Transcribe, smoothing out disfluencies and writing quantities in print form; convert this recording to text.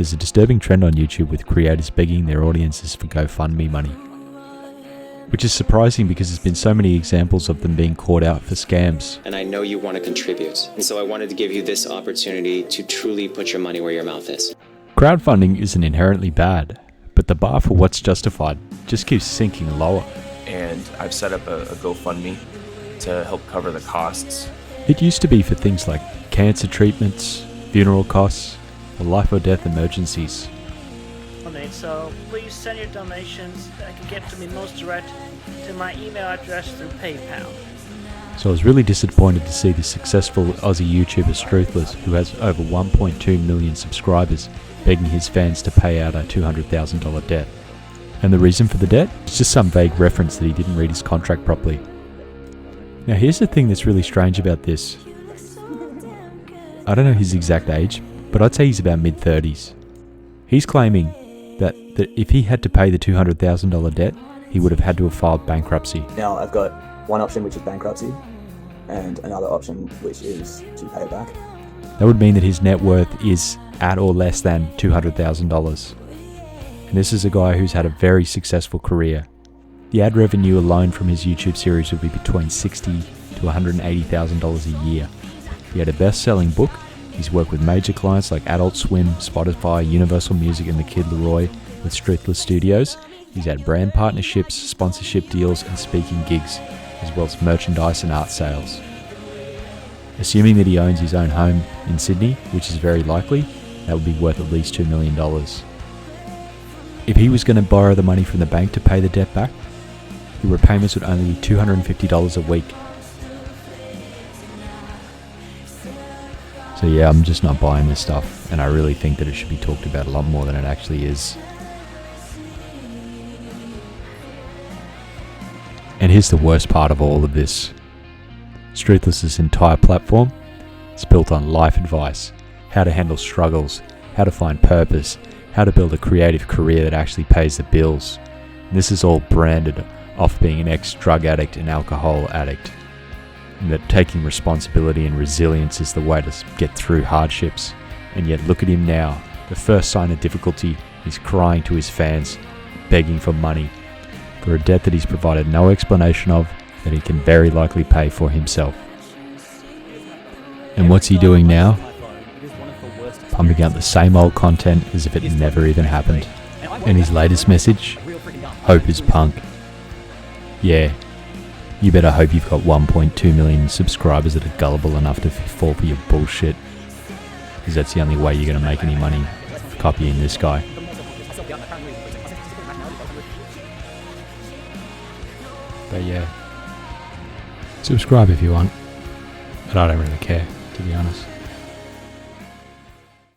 there's a disturbing trend on YouTube with creators begging their audiences for GoFundMe money. Which is surprising because there's been so many examples of them being caught out for scams. And I know you want to contribute. And so I wanted to give you this opportunity to truly put your money where your mouth is. Crowdfunding isn't inherently bad, but the bar for what's justified just keeps sinking lower. And I've set up a GoFundMe to help cover the costs. It used to be for things like cancer treatments, funeral costs, or life or death emergencies. So please send your donations that can get to me most direct to my email address through PayPal. So I was really disappointed to see the successful Aussie YouTuber Struthless, who has over 1.2 million subscribers, begging his fans to pay out a $200,000 debt. And the reason for the debt? It's just some vague reference that he didn't read his contract properly. Now here's the thing that's really strange about this. I don't know his exact age, but I'd say he's about mid-30s. He's claiming that if he had to pay the $200,000 debt, he would have had to have filed bankruptcy. Now I've got one option, which is bankruptcy, and another option, which is to pay it back. That would mean that his net worth is at or less than $200,000. And this is a guy who's had a very successful career. The ad revenue alone from his YouTube series would be between $60,000 to $180,000 a year. He had a best-selling book. He's worked with major clients like Adult Swim, Spotify, Universal Music and The Kid Leroy with Struthless Studios. He's had brand partnerships, sponsorship deals and speaking gigs, as well as merchandise and art sales. Assuming that he owns his own home in Sydney, which is very likely, that would be worth at least $2 million. If he was going to borrow the money from the bank to pay the debt back, the repayments would only be $250 a week. So yeah, I'm just not buying this stuff, and I really think that it should be talked about a lot more than it actually is. And here's the worst part of all of this. Struthless' entire platform is built on life advice, how to handle struggles, how to find purpose, how to build a creative career that actually pays the bills. And this is all branded off being an ex-drug addict and alcohol addict. And that taking responsibility and resilience is the way to get through hardships. And yet look at him now. The first sign of difficulty, he's crying to his fans, begging for money, for a debt that he's provided no explanation of, that he can very likely pay for himself. And what's he doing now? Pumping out the same old content as if it never even happened. And his latest message? Hope is punk. Yeah. You better hope you've got 1.2 million subscribers that are gullible enough to fall for your bullshit. Because that's the only way you're going to make any money copying this guy. But yeah. Subscribe if you want. But I don't really care, to be honest.